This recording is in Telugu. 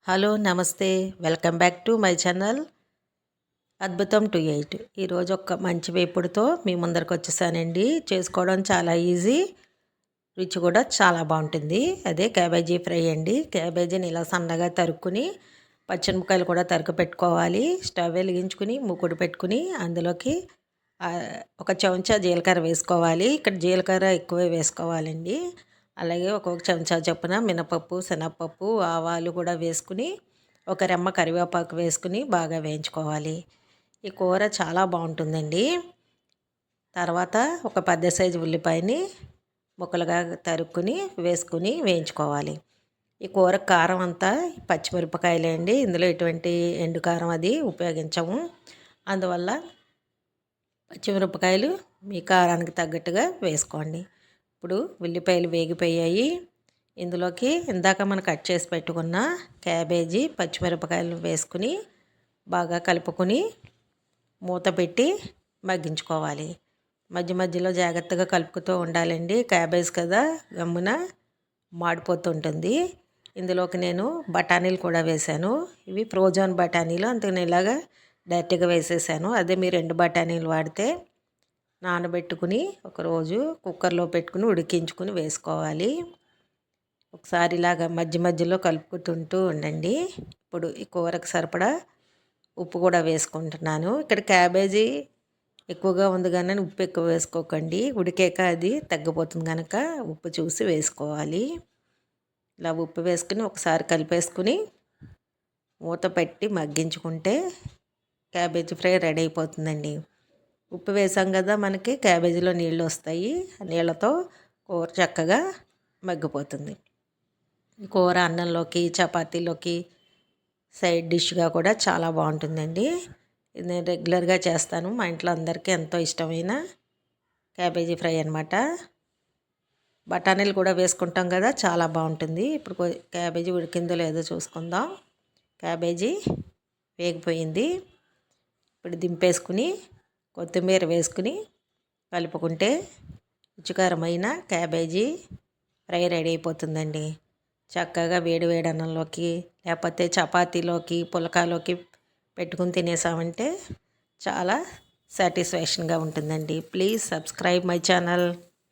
హలో నమస్తే welcome back to my channel అద్భుతం టు ఎయిట్. ఈరోజు ఒక మంచి వేపుడుతో మీ ముందరికి వచ్చేసానండి. చేసుకోవడం చాలా ఈజీ, రుచి కూడా చాలా బాగుంటుంది. అదే క్యాబేజీ ఫ్రై అండి. క్యాబేజీని ఇలా సన్నగా తరుక్కుని పచ్చిమిరపకాయలు కూడా తరుకు పెట్టుకోవాలి. స్టవ్ వెలిగించుకుని మూకుడు పెట్టుకుని అందులోకి ఒక చెంచా జీలకర్ర వేసుకోవాలి. ఇక్కడ జీలకర్ర ఎక్కువే వేసుకోవాలండి. అలాగే ఒక్కొక్క చెంచా చొప్పున మినపప్పు, శనగపప్పు, ఆవాలు కూడా వేసుకుని ఒక రెమ్మ కరివేపాకు వేసుకుని బాగా వేయించుకోవాలి. ఈ కూర చాలా బాగుంటుందండి. తర్వాత ఒక పెద్ద సైజు ఉల్లిపాయని ముక్కలుగా తరుక్కుని వేసుకుని వేయించుకోవాలి. ఈ కూర కారం అంతా పచ్చిమిరపకాయలే అండి. ఇందులో ఎటువంటి ఎండు కారం అది ఉపయోగించము. అందువల్ల పచ్చిమిరపకాయలు మీ కారానికి తగ్గట్టుగా వేసుకోండి. ఇప్పుడు ఉల్లిపాయలు వేగిపోయాయి. ఇందులోకి ఇందాక మనం కట్ చేసి పెట్టుకున్న క్యాబేజీ, పచ్చిమిరపకాయలు వేసుకుని బాగా కలుపుకొని మూత పెట్టి మగ్గించుకోవాలి. మధ్య మధ్యలో జాగ్రత్తగా కలుపుతూ ఉండాలండి. క్యాబేజ్ కదా గమ్మున మాడిపోతుంటుంది. ఇందులోకి నేను బఠానీలు కూడా వేశాను. ఇవి ఫ్రోజన్ బఠానీలు, అందుకని ఇలాగా డైరెక్ట్గా వేసేసాను. అదే మీరు ఎండు బఠానీలు వాడితే నానబెట్టుకుని ఒకరోజు కుక్కర్లో పెట్టుకుని ఉడికించుకుని వేసుకోవాలి. ఒకసారి ఇలాగ మధ్య మధ్యలో కలుపుకుంటూ ఉండండి. ఇప్పుడు ఈ కూరకు సరిపడా ఉప్పు కూడా వేసుకుంటున్నాను. ఇక్కడ క్యాబేజీ ఎక్కువగా ఉంది కానీ ఉప్పు ఎక్కువ వేసుకోకండి. ఉడికాక అది తగ్గిపోతుంది కనుక ఉప్పు చూసి వేసుకోవాలి. ఇలా ఉప్పు వేసుకుని ఒకసారి కలిపేసుకుని మూత పెట్టి మగ్గించుకుంటే క్యాబేజీ ఫ్రై రెడీ అయిపోతుందండి. ఉప్పు వేసాం కదా, మనకి క్యాబేజీలో నీళ్ళు వస్తాయి. నీళ్ళతో కూర చక్కగా మగ్గిపోతుంది. కూర అన్నంలోకి, చపాతీలోకి సైడ్ డిష్గా కూడా చాలా బాగుంటుందండి. ఇది నేను రెగ్యులర్గా చేస్తాను. మా ఇంట్లో అందరికీ ఎంతో ఇష్టమైన క్యాబేజీ ఫ్రై అనమాట. బఠానీలు కూడా వేసుకుంటాం కదా, చాలా బాగుంటుంది. ఇప్పుడు క్యాబేజీ ఉడికిందో లేదో చూసుకుందాం. క్యాబేజీ వేగిపోయింది. ఇప్పుడు దింపేసుకుని కొత్తిమీర వేసుకుని కలుపుకుంటే రుచికరమైన క్యాబేజీ ఫ్రై రెడీ అయిపోతుందండి. చక్కగా వేడి వేడి అన్నంలోకి లేకపోతే చపాతీలోకి, పుల్కాలోకి పెట్టుకుని తినేసామంటే చాలా సాటిస్ఫాక్షన్గా ఉంటుందండి. Please subscribe my channel.